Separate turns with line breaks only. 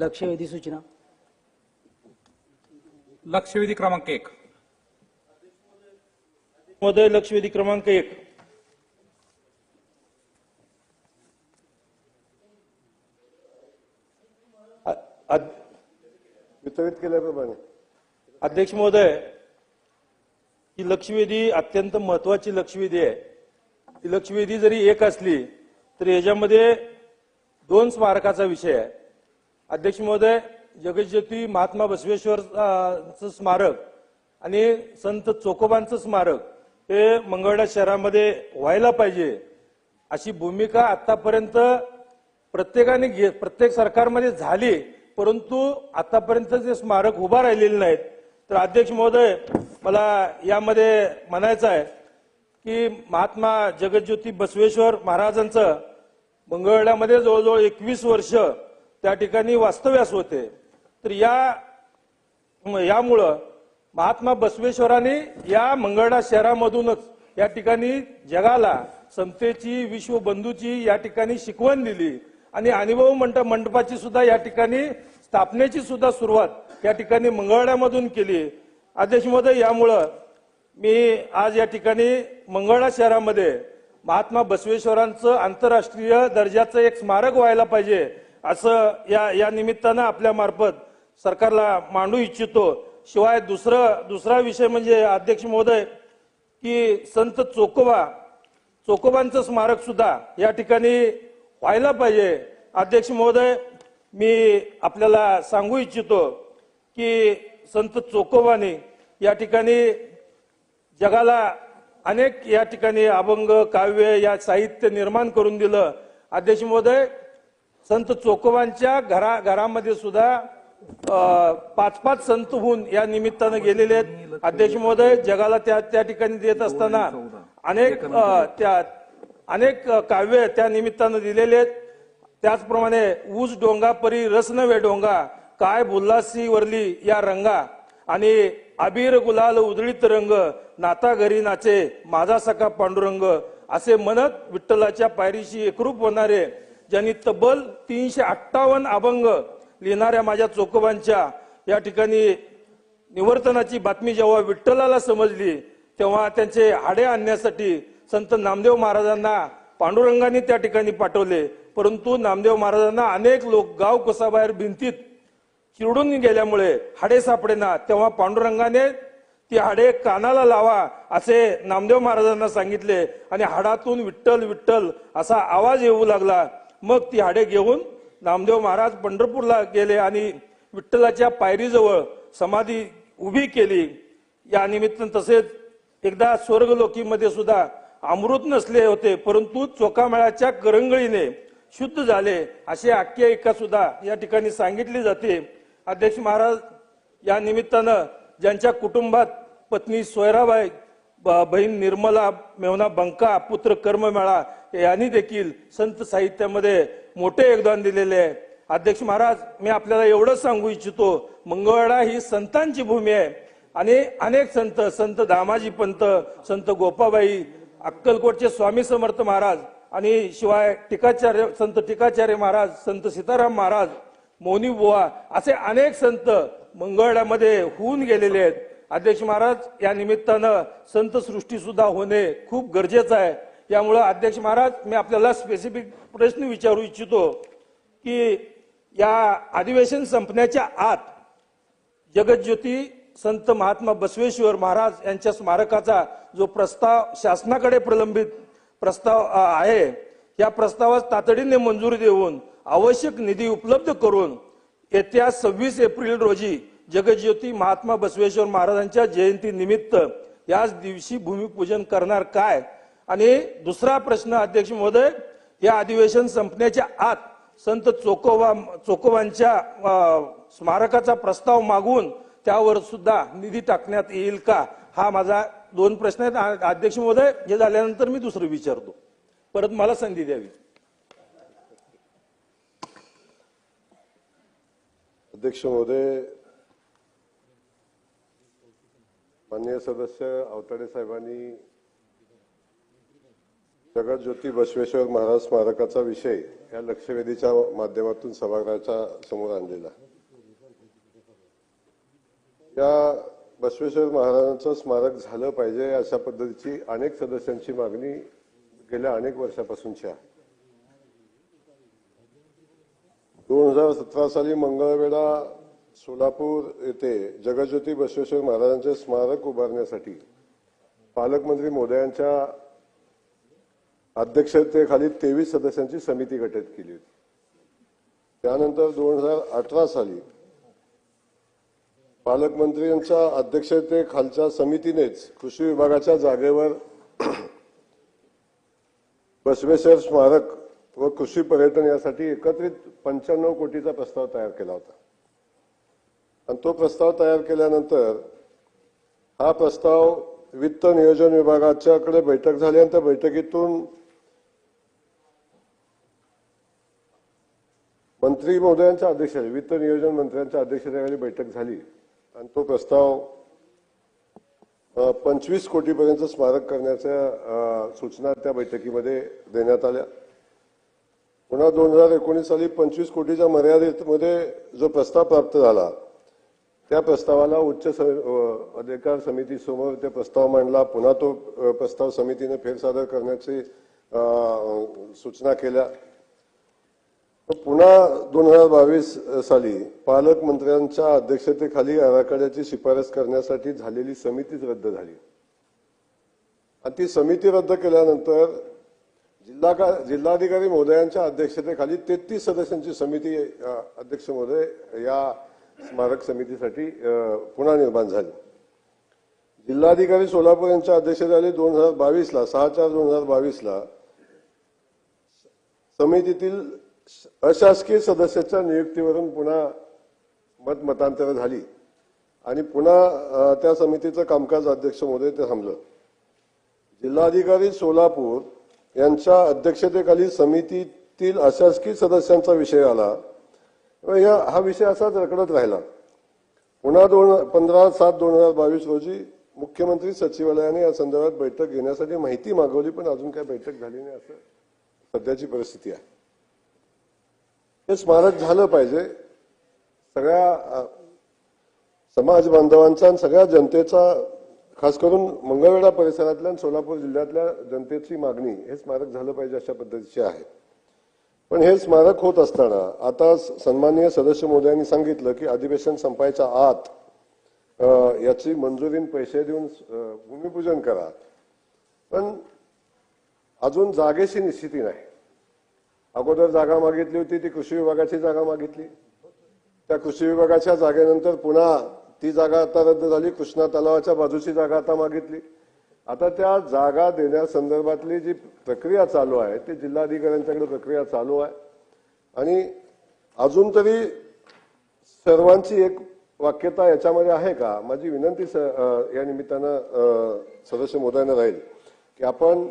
लक्षवेधी सूचना.
लक्षवेधी क्रमांक 1.
महोदय, लक्षवेधी क्रमांक 1.
वितरित केल्याप्रमाणे
अध्यक्ष महोदय, ही लक्षवेधी अत्यंत महत्वाची लक्षवेधी आहे. ही लक्षवेधी जरी एक असली तरी याच्यामध्ये 2 स्मारकाचा विषय आहे. अध्यक्ष महोदय, जगज्योती महात्मा बसवेश्वरचं स्मारक आणि संत चोकोबांचं स्मारक हे मंगळवेढा शहरामध्ये व्हायला पाहिजे अशी भूमिका आतापर्यंत प्रत्येक सरकारमध्ये झाली, परंतु आतापर्यंत जे स्मारक उभा राहिलेले नाहीत. तर अध्यक्ष महोदय, मला यामध्ये म्हणायचं आहे की महात्मा जगज्योती बसवेश्वर महाराजांचं मंगळवेढ्यामध्ये जवळजवळ 21 वर्ष त्या ठिकाणी वास्तव्यास होते. तर यामुळं महात्मा बसवेश्वरांनी या मंगळवेढा शहरामधूनच या ठिकाणी जगाला समतेची, विश्वबंधूची या ठिकाणी शिकवण दिली आणि अनुभव मंडपाची सुद्धा या ठिकाणी स्थापनेची सुद्धा सुरुवात या ठिकाणी मंगळवेढ्यामधून केली. अध्यक्ष महोदय, यामुळं मी आज या ठिकाणी मंगळवेढा शहरामध्ये महात्मा बसवेश्वरांचं आंतरराष्ट्रीय दर्जाचं एक स्मारक व्हायला पाहिजे असं या निमित्तानं आपल्या मार्फत सरकारला मांडू इच्छितो. शिवाय दुसरा विषय म्हणजे अध्यक्ष महोदय की संत चोकोबांचं स्मारक सुद्धा या ठिकाणी व्हायला पाहिजे. अध्यक्ष महोदय, मी आपल्याला सांगू इच्छितो की संत चोकोबांनी या ठिकाणी जगाला अनेक या ठिकाणी अभंग, काव्य या साहित्य निर्माण करून दिलं. अध्यक्ष महोदय, संत चोकोबांच्या घरामध्ये सुद्धा 5-5 संत होऊन या निमित्तानं गेलेले आहेत. अध्यक्ष महोदय, जगाला त्या ठिकाणी देत असताना अनेक काव्य त्या निमित्तानं दिलेले आहेत. त्याचप्रमाणे ऊस डोंगा परी रस नव्हे डोंगा, काय बुल्लासी वरली या रंगा, आणि अबीर गुलाल उधळीत रंग, नाता घरी नाचे माझा सखा पांडुरंग, असे म्हणत विठ्ठलाच्या पायरीशी एकरूप होणारे, ज्यांनी तब्बल 358 अभंग लिहिणाऱ्या माझ्या चोकोबांच्या या ठिकाणी निवर्तनाची बातमी जेव्हा विठ्ठलाला समजली तेव्हा त्यांचे हाडे आणण्यासाठी संत नामदेव महाराजांना पांडुरंगाने त्या ठिकाणी पाठवले. परंतु नामदेव महाराजांना अनेक लोक गाव कोसाबाहेर भिंतीत चिरडून गेल्यामुळे हाडे सापडेना. तेव्हा पांडुरंगाने ती हाडे कानाला लावा असे नामदेव महाराजांना सांगितले आणि हाडातून विठ्ठल विठ्ठल असा आवाज येऊ लागला. मग ती हाडे घेऊन नामदेव महाराज पंढरपूरला गेले आणि विठ्ठलाच्या पायरीजवळ समाधी उभी केली. या निमित्तानं तसेच एकदा स्वर्गलोकीमध्ये सुद्धा अमृत नसले होते, परंतु चोखामेळाच्या करंगळीने शुद्ध झाले अशी आख्यायिका सुद्धा या ठिकाणी सांगितली जाते. अध्यक्ष महाराज, या निमित्तानं ज्यांच्या कुटुंबात पत्नी सोयराबाई, बहीण निर्मला मेवना बंका, पुत्र कर्ममेळा यांनी देखील संत साहित्यामध्ये मोठे योगदान दिलेले आहे. अध्यक्ष महाराज, मी आपल्याला एवढंच सांगू इच्छितो, मंगळवेढा ही संतांची भूमी आहे आणि अनेक संत दामाजी पंत, संत गोपाबाई, अक्कलकोटचे स्वामी समर्थ महाराज आणि शिवाय संत टीकाचार्य महाराज, संत सीताराम महाराज, मौनी बुवा असे अनेक संत मंगळवेढ्यामध्ये होऊन गेलेले आहेत. अध्यक्ष महाराज, या निमित्तानं संत सृष्टी सुद्धा होणे खूप गरजेचं आहे. यामुळे अध्यक्ष महाराज, मी आपल्याला स्पेसिफिक प्रश्न विचारू इच्छितो की या अधिवेशन संपण्याच्या आत जगज्योती संत महात्मा बसवेश्वर महाराज यांच्या स्मारकाचा जो प्रस्ताव शासनाकडे प्रलंबित प्रस्ताव आहे, या प्रस्तावास तातडीने मंजुरी देऊन आवश्यक निधी उपलब्ध करून येत्या 26 एप्रिल रोजी जगज्योती महात्मा बसवेश्वर महाराजांच्या जयंती निमित्त याच दिवशी भूमिपूजन करणार काय? आणि दुसरा प्रश्न अध्यक्ष महोदय, या अधिवेशन संपण्याच्या आत संत चोकोबांच्या स्मारकाचा प्रस्ताव मागून त्यावर सुद्धा निधी टाकण्यात येईल का? हा माझा 2 प्रश्न आहेत. अध्यक्ष महोदय, हे झाल्यानंतर मी दुसरं विचारतो, परत मला संधी द्यावी.
अध्यक्ष महोदय, माननीय सदस्य आवताडे साहेबांनी जगज्योती बसवेश्वर महाराज स्मारकाचा विषय या लक्षवेधीच्या माध्यमातून सभागृहाच्या समोर आणलेला. या बसवेश्वर महाराजांचं स्मारक झालं पाहिजे अशा पद्धतीची अनेक सदस्यांची मागणी गेल्या अनेक वर्षापासूनची आहे. 2017 साली मंगळवेढा सोलापूर येथे जगज्योती बसवेश्वर महाराजांचे स्मारक उभारण्यासाठी पालकमंत्री मोदयांच्या अध्यक्षतेखाली 23 सदस्यांची समिती गठीत केली होती. त्यानंतर 2018 साली पालकमंत्र्यांच्या अध्यक्षतेखालच्या समितीनेच कृषी विभागाच्या जागेवर बसवेश्वर स्मारक व कृषी पर्यटन यासाठी एकत्रित 95 कोटीचा प्रस्ताव तयार केला होता. आणि तो प्रस्ताव तयार केल्यानंतर हा प्रस्ताव वित्त नियोजन विभागाच्याकडे बैठक झाली आणि त्या बैठकीतून मंत्री महोदयांच्या अध्यक्षतेखाली वित्त नियोजन मंत्र्यांच्या अध्यक्षतेखाली बैठक झाली आणि तो प्रस्ताव 25 कोटीपर्यंत स्मारक करण्याच्या सूचना त्या बैठकीमध्ये देण्यात आल्या. पुन्हा 2019 साली 25 कोटीच्या मर्यादेमध्ये जो प्रस्ताव प्राप्त झाला त्या प्रस्तावाला उच्च अधिकार समितीसमोर ते प्रस्ताव मांडला. पुन्हा तो प्रस्ताव समितीने फेरसादर करण्याची सूचना केल्या. पुन्हा 2022 साली पालकमंत्र्यांच्या अध्यक्षतेखाली आराखड्याची शिफारस करण्यासाठी झालेली समितीच रद्द झाली आणि ती समिती रद्द केल्यानंतर जिल्हाधिकारी महोदयांच्या अध्यक्षतेखाली 33 सदस्यांची समिती अध्यक्ष महोदय या स्मारक समितीसाठी पुन्हा निर्माण झाली. जिल्हाधिकारी सोलापूर यांच्या अध्यक्षतेखाली 2022ला 6/4/2022ला समितीतील अशासकीय सदस्याच्या नियुक्तीवरून पुन्हा मतांतर झाली आणि पुन्हा त्या समितीचं कामकाज अध्यक्ष महोदय ते थांबलं. जिल्हाधिकारी सोलापूर यांच्या अध्यक्षतेखाली समितीतील अशासकीय सदस्यांचा विषय आला. हा विषय असाच रखडत राहिला. पुन्हा 15/7/2022 रोजी मुख्यमंत्री सचिवालयाने या संदर्भात बैठक घेण्यासाठी माहिती मागवली पण अजून काही बैठक झाली नाही असं सध्याची परिस्थिती आहे. हे स्मारक झालं पाहिजे. सगळ्या समाज बांधवांचा आणि सगळ्या जनतेचा खास करून मंगळवेढा परिसरातल्या आणि सोलापूर जिल्ह्यातल्या जनतेची मागणी हे स्मारक झालं पाहिजे अशा पद्धतीची आहे. पण हे स्मारक होत असताना आता सन्माननीय सदस्य महोदयांनी सांगितलं की अधिवेशन संपायच्या आत याची मंजुरीने पैसे देऊन भूमिपूजन करा. पण अजून जागेची निश्चिती नाही. अगोदर जागा मागितली होती ती कृषी विभागाची जागा मागितली. त्या कृषी विभागाच्या जागेनंतर पुन्हा ती जागा आता रद्द झाली. कृष्णा तलावाच्या बाजूची जागा आता मागितली. आता त्या जागा देण्यासंदर्भातली जी प्रक्रिया चालू आहे ती जिल्हाधिकाऱ्यांच्याकडे प्रक्रिया चालू आहे आणि अजून तरी सर्वांची एक वाक्यता याच्यामध्ये आहे का. माझी विनंती या निमित्तानं सदस्य महोदयांना राहील की आपण